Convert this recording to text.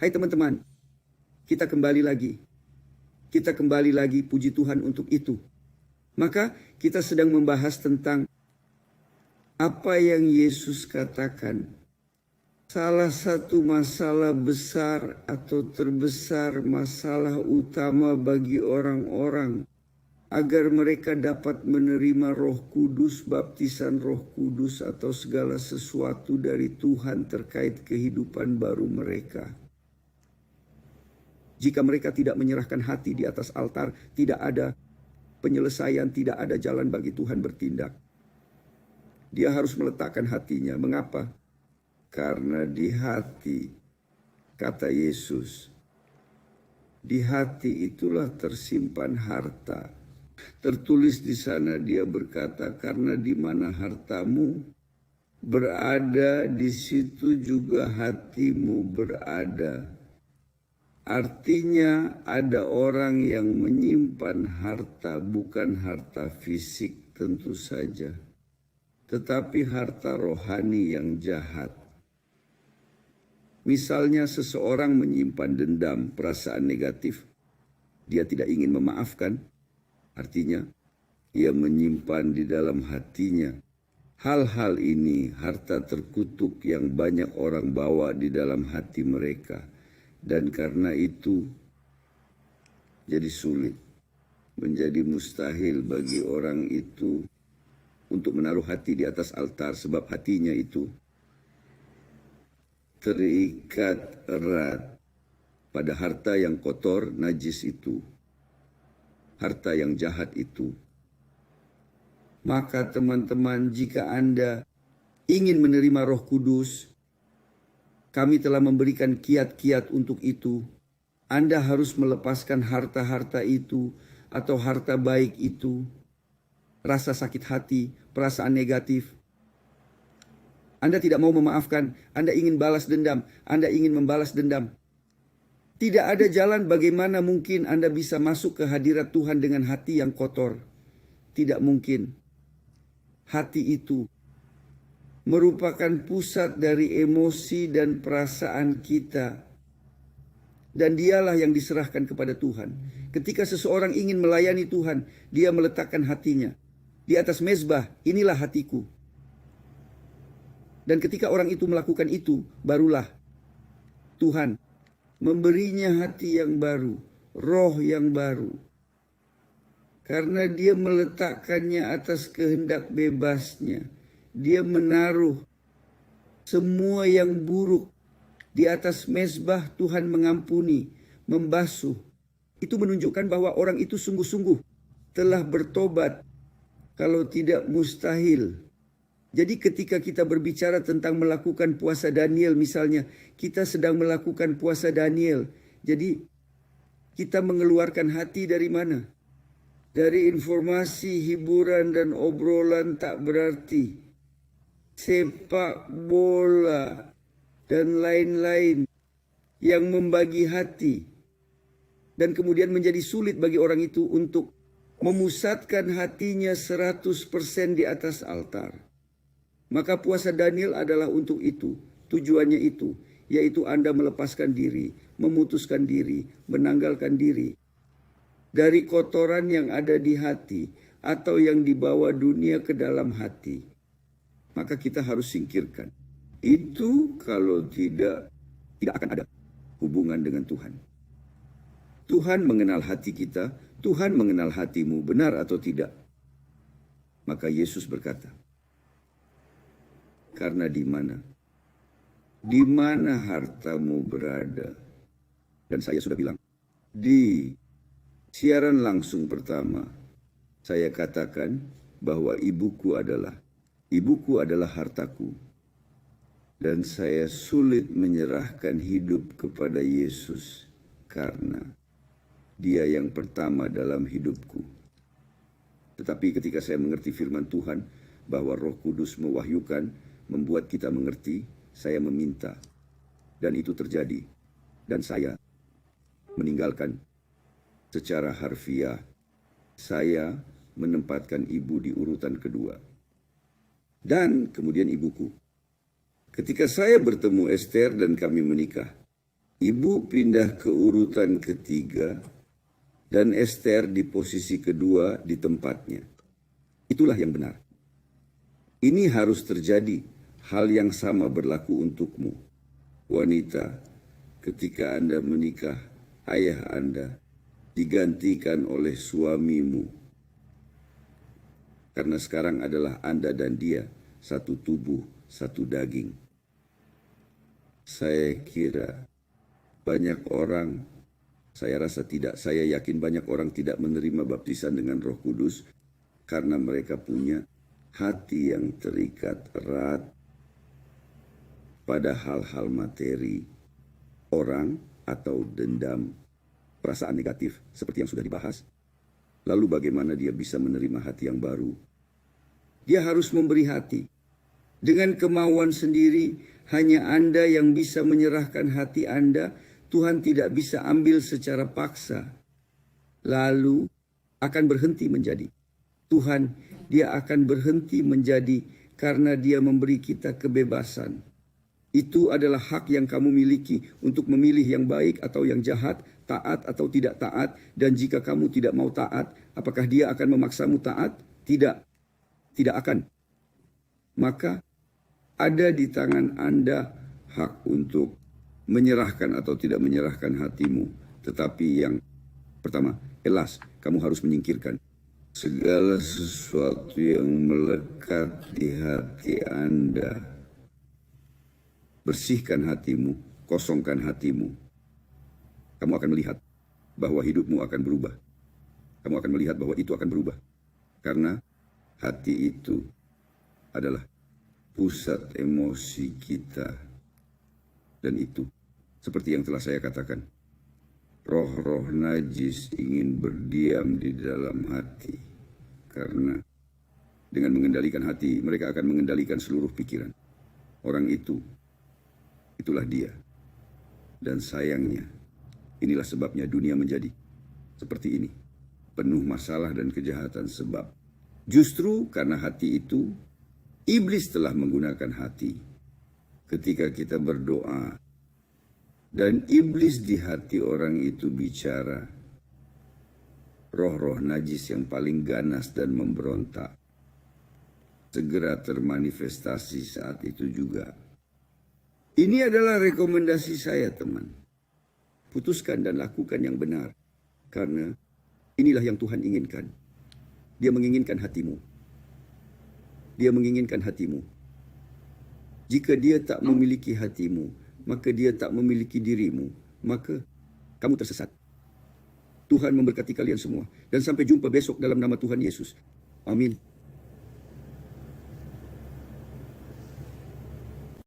Hai teman-teman, kita kembali lagi. Kita kembali lagi, puji Tuhan untuk itu. Maka kita sedang membahas tentang apa yang Yesus katakan. Salah satu masalah besar atau terbesar, masalah utama bagi orang-orang agar mereka dapat menerima Roh Kudus, baptisan Roh Kudus atau segala sesuatu dari Tuhan terkait kehidupan baru mereka. Jika mereka tidak menyerahkan hati di atas altar, tidak ada penyelesaian, tidak ada jalan bagi Tuhan bertindak. Dia harus meletakkan hatinya. Mengapa? Karena di hati, kata Yesus, di hati itulah tersimpan harta. Tertulis di sana dia berkata, karena di mana hartamu berada, di situ juga hatimu berada. Artinya ada orang yang menyimpan harta, bukan harta fisik tentu saja, tetapi harta rohani yang jahat. Misalnya seseorang menyimpan dendam, perasaan negatif, dia tidak ingin memaafkan, artinya ia menyimpan di dalam hatinya. Hal-hal ini harta terkutuk yang banyak orang bawa di dalam hati mereka. Dan karena itu jadi sulit, menjadi mustahil bagi orang itu untuk menaruh hati di atas altar, sebab hatinya itu terikat erat pada harta yang kotor, najis itu, harta yang jahat itu. Maka teman-teman, jika Anda ingin menerima Roh Kudus, kami telah memberikan kiat-kiat untuk itu. Anda harus melepaskan harta-harta itu atau harta baik itu. Rasa sakit hati, perasaan negatif. Anda tidak mau memaafkan, Anda ingin balas dendam, Anda ingin membalas dendam. Tidak ada jalan bagaimana mungkin Anda bisa masuk ke hadirat Tuhan dengan hati yang kotor. Tidak mungkin. Hati itu merupakan pusat dari emosi dan perasaan kita. Dan dialah yang diserahkan kepada Tuhan. Ketika seseorang ingin melayani Tuhan, dia meletakkan hatinya di atas mezbah, inilah hatiku. Dan ketika orang itu melakukan itu, barulah Tuhan memberinya hati yang baru, roh yang baru. Karena dia meletakkannya atas kehendak bebasnya. Dia menaruh semua yang buruk di atas mezbah. Tuhan mengampuni, membasuh. Itu menunjukkan bahwa orang itu sungguh-sungguh telah bertobat. Kalau tidak mustahil. Jadi ketika kita berbicara tentang melakukan puasa Daniel misalnya, kita sedang melakukan puasa Daniel. Jadi kita mengeluarkan hati dari mana? Dari informasi, hiburan, dan obrolan tak berarti. Sepak bola, dan lain-lain yang membagi hati. Dan kemudian menjadi sulit bagi orang itu untuk memusatkan hatinya 100% di atas altar. Maka puasa Daniel adalah untuk itu. Tujuannya itu, yaitu Anda melepaskan diri, memutuskan diri, menanggalkan diri dari kotoran yang ada di hati atau yang dibawa dunia ke dalam hati. Maka kita harus singkirkan. Itu kalau tidak akan ada hubungan dengan Tuhan. Tuhan mengenal hati kita, Tuhan mengenal hatimu, benar atau tidak? Maka Yesus berkata, karena di mana hartamu berada. Dan saya sudah bilang, di siaran langsung pertama, saya katakan bahwa ibuku adalah hartaku. Dan saya sulit menyerahkan hidup kepada Yesus karena Dia yang pertama dalam hidupku. Tetapi ketika saya mengerti firman Tuhan bahwa Roh Kudus mewahyukan, membuat kita mengerti, saya meminta. Dan itu terjadi. Dan saya meninggalkan secara harfiah. Saya menempatkan ibu di urutan kedua. Dan kemudian ibuku. Ketika saya bertemu Esther dan kami menikah, Ibu pindah ke urutan ketiga dan Ester di posisi kedua di tempatnya. Itulah yang benar. Ini harus terjadi. Hal yang sama berlaku untukmu. Wanita, ketika Anda menikah, ayah Anda digantikan oleh suamimu. Karena sekarang adalah Anda dan dia, satu tubuh, satu daging. Saya kira banyak orang, saya rasa tidak, saya yakin banyak orang tidak menerima baptisan dengan Roh Kudus karena mereka punya hati yang terikat erat pada hal-hal materi, orang atau dendam, perasaan negatif seperti yang sudah dibahas. Lalu bagaimana dia bisa menerima hati yang baru? Dia harus memberi hati. Dengan kemauan sendiri, hanya Anda yang bisa menyerahkan hati Anda. Tuhan tidak bisa ambil secara paksa. Lalu akan berhenti menjadi. Tuhan, dia akan berhenti menjadi karena dia memberi kita kebebasan. Itu adalah hak yang kamu miliki untuk memilih yang baik atau yang jahat, taat atau tidak taat. Dan jika kamu tidak mau taat, apakah dia akan memaksamu taat? Tidak, tidak akan. Maka ada di tangan Anda hak untuk menyerahkan atau tidak menyerahkan hatimu. Tetapi yang pertama, elas, kamu harus menyingkirkan segala sesuatu yang melekat di hati Anda. Bersihkan hatimu, kosongkan hatimu. Kamu akan melihat bahwa hidupmu akan berubah. Kamu akan melihat bahwa itu akan berubah. Karena hati itu adalah pusat emosi kita. Dan itu, seperti yang telah saya katakan, roh-roh najis ingin berdiam di dalam hati. Karena dengan mengendalikan hati, mereka akan mengendalikan seluruh pikiran. Orang itu, itulah dia. Dan sayangnya, inilah sebabnya dunia menjadi seperti ini. Penuh masalah dan kejahatan sebab. Justru karena hati itu, iblis telah menggunakan hati. Ketika kita berdoa, dan iblis di hati orang itu bicara, roh-roh najis yang paling ganas dan memberontak segera termanifestasi saat itu juga. Ini adalah rekomendasi saya, teman. Putuskan dan lakukan yang benar. Karena inilah yang Tuhan inginkan. Dia menginginkan hatimu. Dia menginginkan hatimu. Jika dia tak memiliki hatimu, maka dia tak memiliki dirimu. Maka kamu tersesat. Tuhan memberkati kalian semua. Dan sampai jumpa besok dalam nama Tuhan Yesus. Amin.